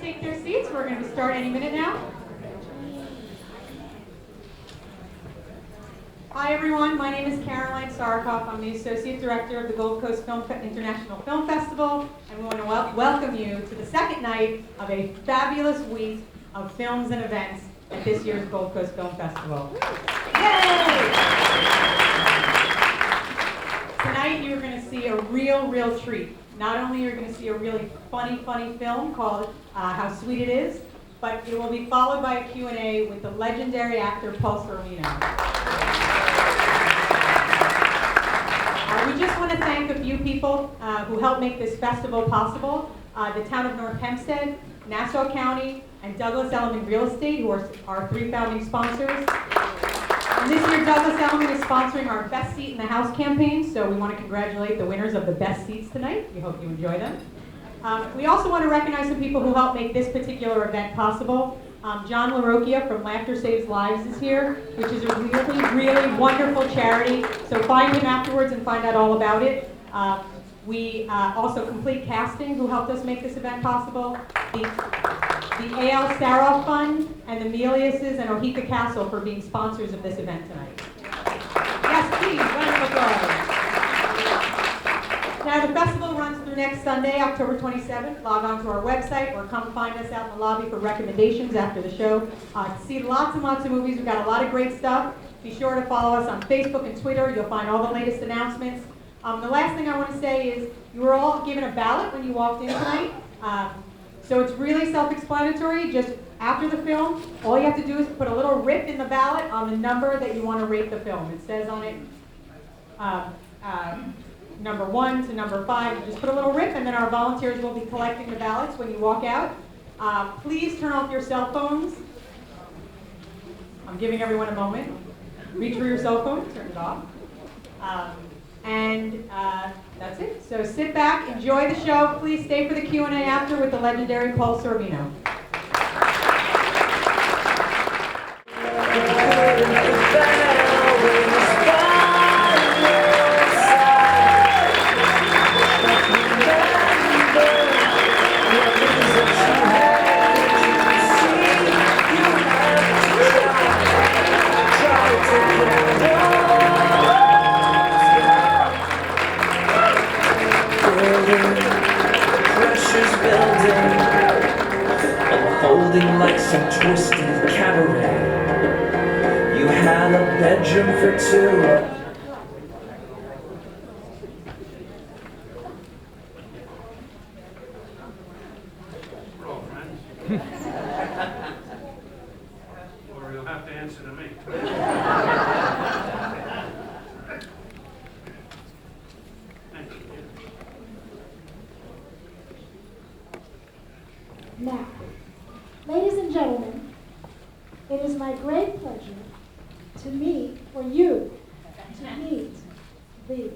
take their seats. We're going to start any minute now. Hi everyone, my name is Caroline Sarkoff. I'm the Associate Director of the Gold Coast International Film Festival, and we want to welcome you to the second night of a fabulous week of films and events at this year's Gold Coast Film Festival. Yay! Tonight you're going to see a real treat. Not only are you going to see a really funny film called How Sweet It Is, but it will be followed by a Q&A with the legendary actor Paul Sorvino. We just want to thank a few people who helped make this festival possible. The town of North Hempstead, Nassau County, and Douglas Elliman Real Estate, who are our three founding sponsors. And this year, Douglas Elliman is sponsoring our Best Seat in the House campaign, so we want to congratulate the winners of the best seats tonight. We hope you enjoy them. We also want to recognize some people who helped make this particular event possible. John LaRocchia from Laughter Saves Lives is here, which is a really wonderful charity. So find him afterwards and find out all about it. We also Complete Casting, who helped us make this event possible. The A.L. Saroff Fund and the Meliuses and Ohika Castle for being sponsors of this event tonight. Yes, please, round of applause. Now, the festival runs through next Sunday, October 27th. Log on to our website or come find us out in the lobby for recommendations after the show. To see lots and lots of movies. We've got a lot of great stuff. Be sure to follow us on Facebook and Twitter. You'll find all the latest announcements. The last thing I want to say is you were all given a ballot when you walked in tonight. So it's really self-explanatory. Just after the film, all you have to do is put a little rip in the ballot on the number that you want to rate the film. It says on it number 1 to number 5. You just put a little rip, and then our volunteers will be collecting the ballots when you walk out. Please turn off your cell phones. I'm giving everyone a moment. Reach for your cell phone, turn it off. That's it. So sit back, enjoy the show. Please stay for the Q&A after with the legendary Paul Sorvino. Like some twisted cabaret. You had a bedroom for two. We're all friends. Or you'll have to answer to me. Thank you. Now, ladies and gentlemen, it is my great pleasure to meet the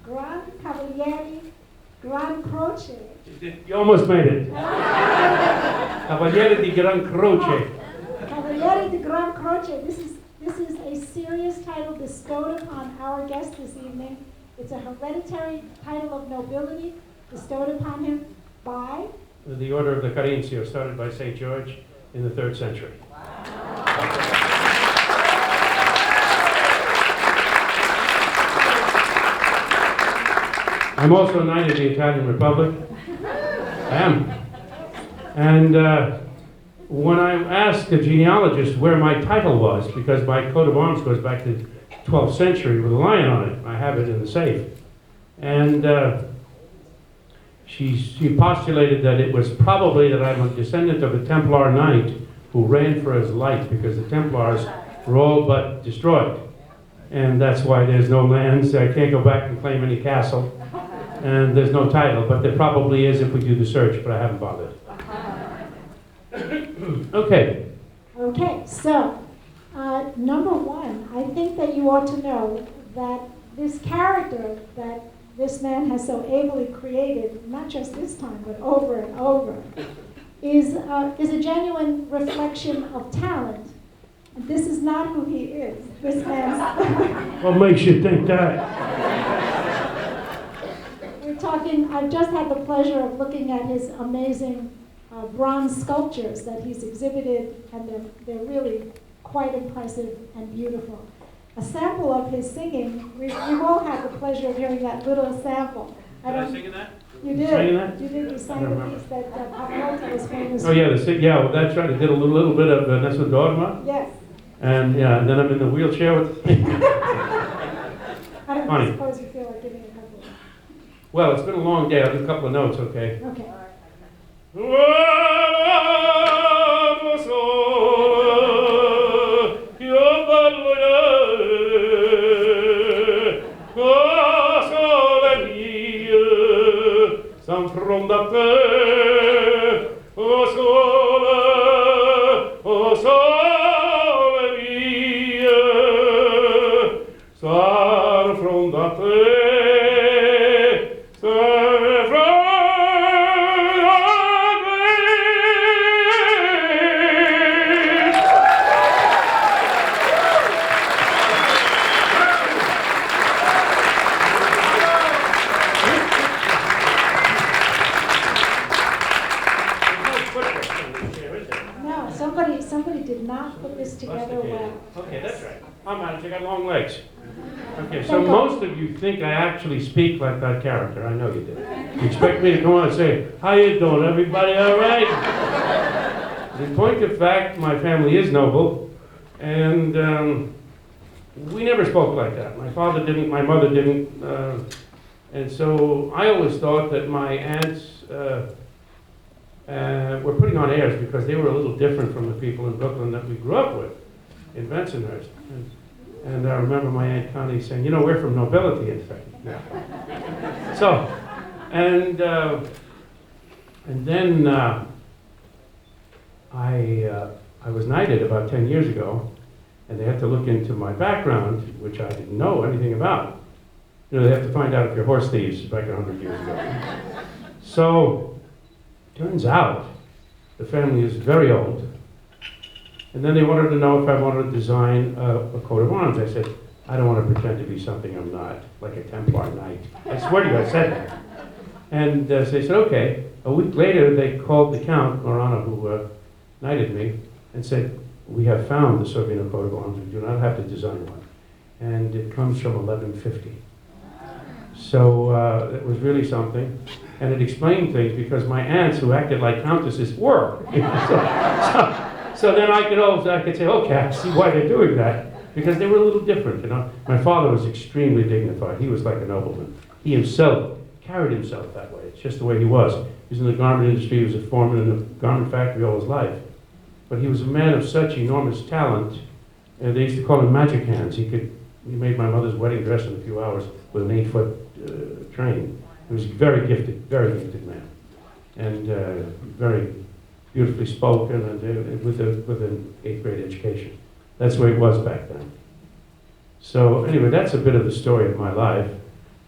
Gran Cavaliere Gran Croce. You almost made it. Cavaliere di Gran Croce. Cavaliere di Gran Croce. This is a serious title bestowed upon our guest this evening. It's a hereditary title of nobility bestowed upon him by The Order of the Carinzio, started by St. George in the 3rd century. I'm also a Knight of the Italian Republic. I am. And when I asked the genealogist where my title was, because my coat of arms goes back to the 12th century with a lion on it, I have it in the safe. And she postulated that it was probably that I'm a descendant of a Templar knight who ran for his life because the Templars were all but destroyed. And that's why there's no lands. I can't go back and claim any castle. And there's no title, but there probably is if we do the search, but I haven't bothered. Okay. Okay, so number one, I think that you ought to know that this character that this man has so ably created, not just this time, but over and over, is a genuine reflection of talent. And this is not who he is. This man's... What makes you think that? We're talking, I've just had the pleasure of looking at his amazing bronze sculptures that he's exhibited, and they're really quite impressive and beautiful. A sample of his singing, we all had the pleasure of hearing that little sample. Did I sing in that? You did. Sang in that? You did. You sang I don't the remember. piece that Pavarotti was famous Oh yeah, well, that's right. I did a little bit of Nessa Dogma, Yes. and yeah, and then I'm in the wheelchair with the thing. I don't Funny. suppose you feel like giving a couple. Well, it's been a long day. I'll do a couple of notes, okay? Okay. O sole mio, sar from da te, sar from No, somebody did not put this together well. Okay, that's right. I'm managing. I got long legs. Okay, so Thank God. most of you think I actually speak like that character. I know you did. You expect me to come on and say, "How you doing, everybody? All right?" In point of fact, my family is noble, and we never spoke like that. My father didn't. My mother didn't. And so I always thought that my aunts were putting on airs because they were a little different from the people in Brooklyn that we grew up with in Bensonhurst. And I remember my Aunt Connie saying, "You know, we're from nobility, in fact." Yeah. So, and then I was knighted about 10 years ago, and they had to look into my background, which I didn't know anything about. You know, they have to find out if you're horse thieves back 100 years ago. So, turns out the family is very old. And then they wanted to know if I wanted to design a coat of arms. I said, I don't want to pretend to be something I'm not, like a Templar knight. I swear to you, I said that. And so they said, okay. A week later, they called the Count, Morano, who knighted me, and said, we have found the Sorvino coat of arms. We do not have to design one. And it comes from 1150. So it was really something. And it explained things because my aunts, who acted like countesses, were. So then I could say, okay, I see why they're doing that. Because they were a little different, you know. My father was extremely dignified. He was like a nobleman. He himself carried himself that way. It's just the way he was. He was in the garment industry. He was a foreman in the garment factory all his life. But he was a man of such enormous talent. They used to call him magic hands. He made my mother's wedding dress in a few hours with an 8-foot train. He was a very gifted man. And very beautifully spoken and with an 8th grade education. That's where he was back then. So anyway, that's a bit of the story of my life.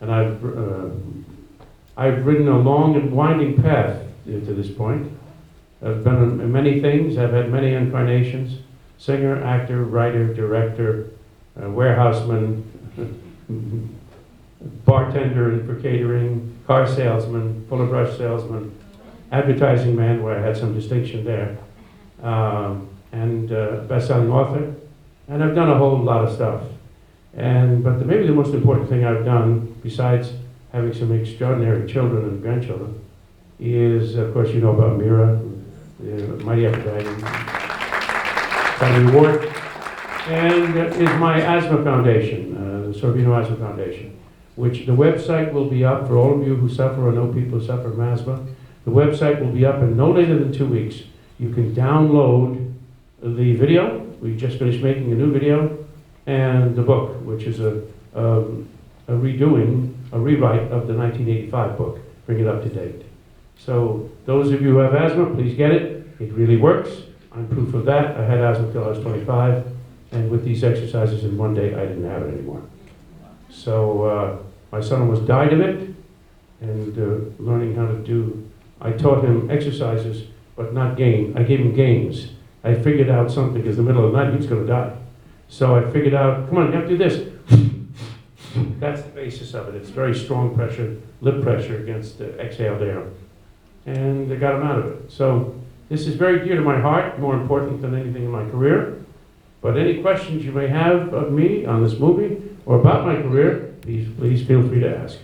And I've ridden a long and winding path to this point. I've been in many things. I've had many incarnations. Singer, actor, writer, director, warehouseman, bartender for catering, car salesman, fuller brush salesman, advertising man, where I had some distinction there, and best-selling author. And I've done a whole lot of stuff. But maybe the most important thing I've done, besides having some extraordinary children and grandchildren, is, of course, you know about Mira, the Mighty Apple Dragon, Academy Award, and is my asthma foundation, the Sorvino Asthma Foundation, which the website will be up for all of you who suffer or know people who suffer from asthma. The website will be up in no later than 2 weeks. You can download the video. We just finished making a new video, and the book, which is a rewrite of the 1985 book, bring it up to date. So those of you who have asthma, please get it. It really works. I'm proof of that. I had asthma till I was 25, and with these exercises in one day, I didn't have it anymore. So my son almost died of it, and learning how to do, I taught him exercises, but not game. I gave him games. I figured out something, because in the middle of the night, he was going to die. So I figured out, come on, you have to do this. That's the basis of it. It's very strong pressure, lip pressure against exhaled air. and they got him out of it. So this is very dear to my heart, more important than anything in my career. But any questions you may have of me on this movie or about my career, please feel free to ask.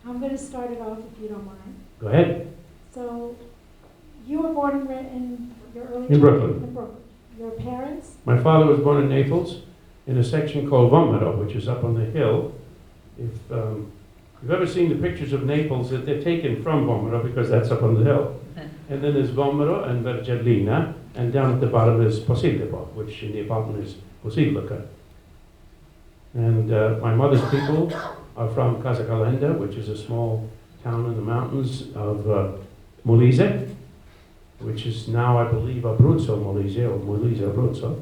I'm going to start it off if you don't mind. Go ahead. So, you were born in your early In childhood Brooklyn. in Brooklyn. Your parents? My father was born in Naples, in a section called Vomero, which is up on the hill. If you've ever seen the pictures of Naples, they're taken from Vomero because that's up on the hill. And then there's Vomero and Vergellina, and down at the bottom is Posillipo, which in the apartment is Posillipo. And my mother's people are from Casa Calenda, which is a small town in the mountains of Molise, which is now, I believe, Abruzzo Molise, or Molise Abruzzo.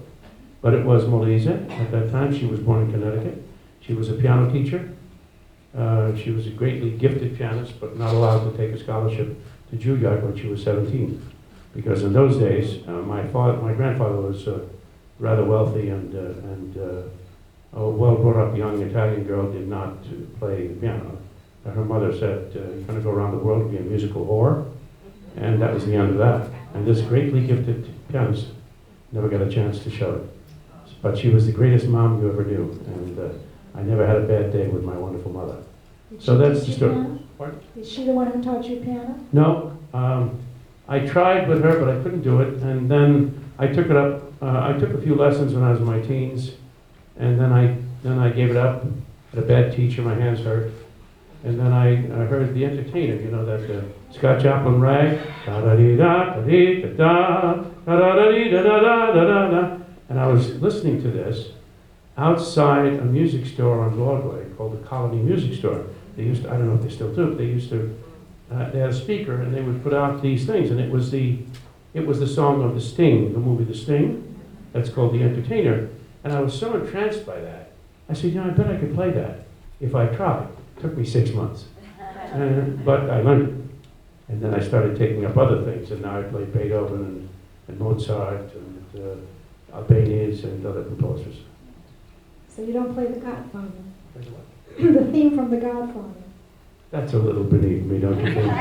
But it was Molise at that time. She was born in Connecticut. She was a piano teacher. She was a greatly gifted pianist, but not allowed to take a scholarship to Juilliard when she was 17. Because in those days, my grandfather was rather wealthy and a well-brought-up young Italian girl did not play the piano. Her mother said, you're going to go around the world and be a musical whore. And that was the end of that. And this greatly gifted pianist never got a chance to show it. But she was the greatest mom you ever knew. And I never had a bad day with my wonderful mother. So that's the story. Pardon? Is she the one who taught you piano? No. I tried with her, but I couldn't do it. And then I took it up. I took a few lessons when I was in my teens. And then I gave it up. Had a bad teacher, my hands hurt. And then I heard The Entertainer, you know, that Scott Joplin rag. And I was listening to this outside a music store on Broadway called the Colony Music Store. They used to, I don't know if they still do, but they used to, they had a speaker and they would put out these things, and it was the song of The Sting, the movie The Sting, that's called The Entertainer. And I was so entranced by that. I said, you know, I bet I could play that if I tried. It took me 6 months. But I learned it. And then I started taking up other things, and now I play Beethoven and Mozart and Albanians and other composers. So you don't play The Godfather? The theme from The Godfather. That's a little beneath me, don't you think?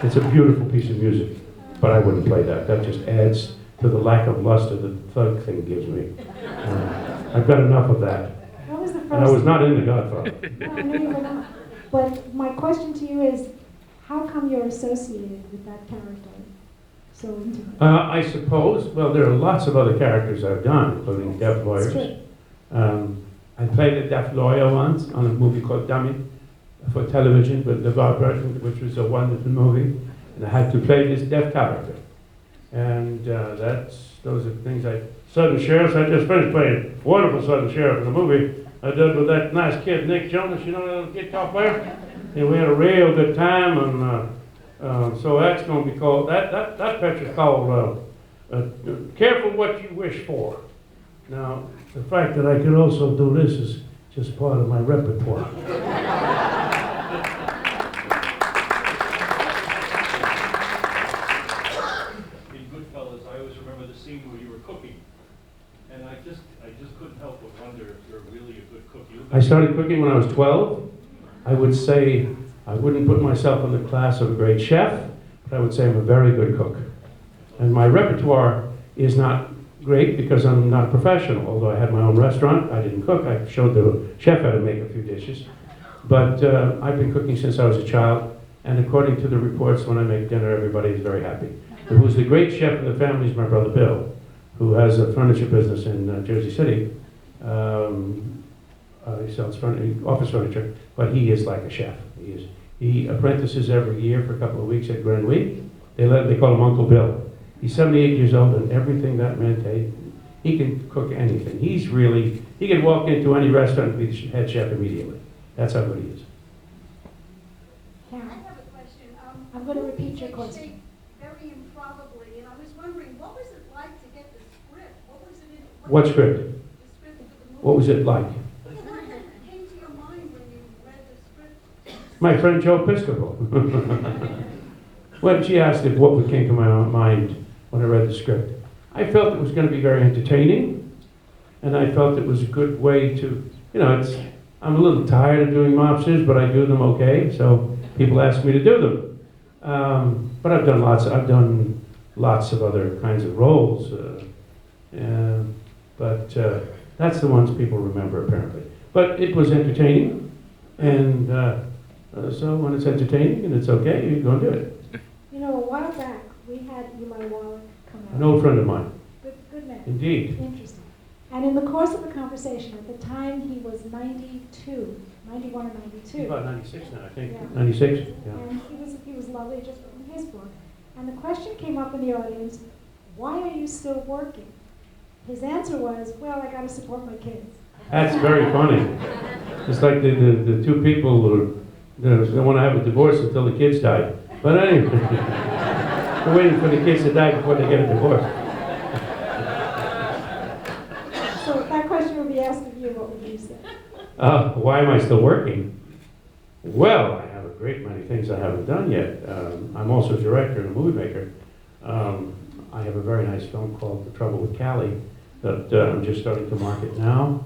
It's a beautiful piece of music, but I wouldn't play that. That just adds to the lack of luster that the thug thing gives me. I've got enough of that. What was the first? And I was not in The Godfather. No, I know you were not. But my question to you is, how come you're associated with that character so intimately? I suppose, well, there are lots of other characters I've done, including deaf It's lawyers. true. I played a deaf lawyer once on a movie called Dummy for television with LeVar Burton, which was a wonderful movie. And I had to play this deaf character. And those are things Southern Sheriffs, I just finished playing wonderful Southern Sheriff in the movie I did with that nice kid, Nick Jonas, you know, that little guitar player? And we had a real good time, and so that's going to be called, that picture's called Careful What You Wish For. Now, the fact that I could also do this is just part of my repertoire. In Goodfellas, I always remember the scene where you were cooking, and I just couldn't help but wonder if you're really a good cook. I started cooking when I was 12. I would say I wouldn't put myself in the class of a great chef, but I would say I'm a very good cook. And my repertoire is not great because I'm not a professional. Although I had my own restaurant, I didn't cook. I showed the chef how to make a few dishes. But I've been cooking since I was a child, and according to the reports, when I make dinner, everybody is very happy. And who's the great chef in the family is my brother Bill, who has a furniture business in Jersey City. He sells office furniture, but he is like a chef. He apprentices every year for a couple of weeks at Grand Week. They call him Uncle Bill. He's 78 years old, and everything that man takes, he can cook anything. He can walk into any restaurant and be the head chef immediately. That's how good he is. Karen, I have a question. I'm going to repeat your They question. say very improbably, and I was wondering, what was it like to get the script? What was it in? What script? The script for the movie. What was it like? What came to your mind when you read the script? My friend Joe Piscopo. When she asked if what came to my mind when I read the script, I felt it was going to be very entertaining, and I felt it was a good way to, I'm a little tired of doing mobsters, but I do them okay, so people ask me to do them. But I've done lots of other kinds of roles. But that's the ones people remember, apparently. But it was entertaining, and so when it's entertaining and it's okay, you go and do it. You know, a while back, we had Eli Wallach come out. An old friend of mine, Good man. indeed. Interesting. And in the course of the conversation, at the time he was 92, 91 or 92. He's about 96 now, I think. Yeah. 96, yeah. And he was lovely, just written his book. And the question came up in the audience, why are you still working? His answer was, well, I got to support my kids. That's very funny. It's like the two people who don't want to have a divorce until the kids die. But anyway, they're waiting for the kids to die before they get a divorce. So if that question would be asked of you, what would you say? Why am I still working? Well, I have a great many things I haven't done yet. I'm also a director and a movie maker. I have a very nice film called The Trouble with Callie that I'm just starting to market now.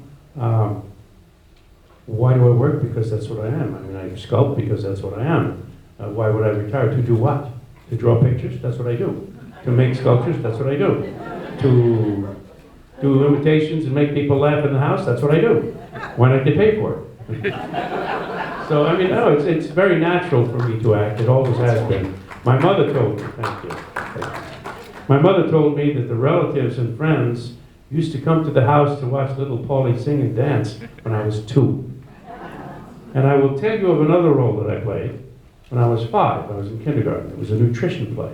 Why do I work? Because that's what I am. I mean, I sculpt because that's what I am. Why would I retire? To do what? To draw pictures? That's what I do. To make sculptures? That's what I do. To do imitations and make people laugh in the house? That's what I do. Why not get paid for it? So, I mean, no, it's very natural for me to act. It always has been. My mother told me, thank you. My mother told me that the relatives and friends used to come to the house to watch little Paulie sing and dance when I was 2. And I will tell you of another role that I played when I was 5. I was in kindergarten. It was a nutrition play.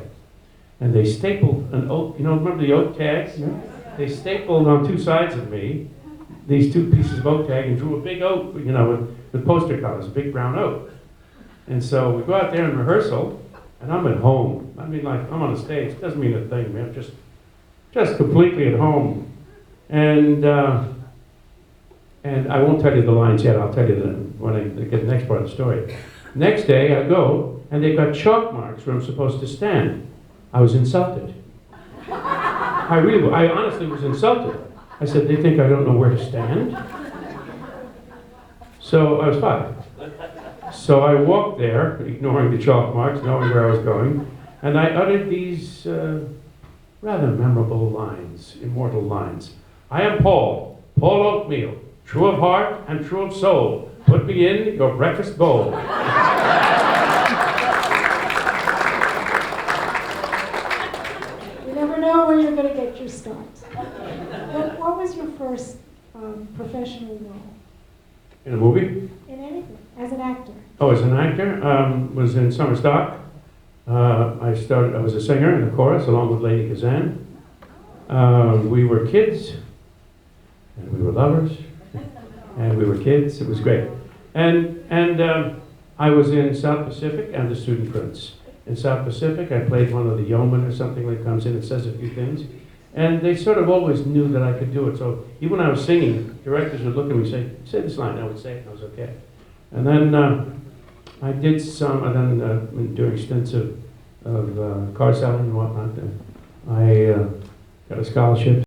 And they stapled an oat, remember the oat tags? Yeah. They stapled on 2 sides of me these 2 pieces of oat tag and drew a big oat, with poster colors, a big brown oat. And so we go out there in rehearsal, and I'm at home. I mean, like, I'm on a stage. It doesn't mean a thing, man. Just completely at home. And I won't tell you the lines yet. I'll tell you when I get the next part of the story. Next day, I go, and they've got chalk marks where I'm supposed to stand. I was insulted. I honestly was insulted. I said, they think I don't know where to stand? So I was 5. So I walked there, ignoring the chalk marks, knowing where I was going, and I uttered these rather memorable lines, immortal lines. I am Paul Oatmeal, true of heart and true of soul. Put me in your breakfast bowl. You never know where you're going to get your start. What was your first professional role? In a movie? In anything, as an actor? Oh, as an actor, was in Summer Stock. I was a singer in the chorus along with Lady Kazan. We were kids, and we were lovers, and we were kids. It was great. And I was in South Pacific and The Student Prince. In South Pacific, I played one of the yeomen or something that comes in and says a few things. And they sort of always knew that I could do it. So even when I was singing, directors would look at me and say this line. I would say it, and I was okay. And then I did during stints of car selling and whatnot, I got a scholarship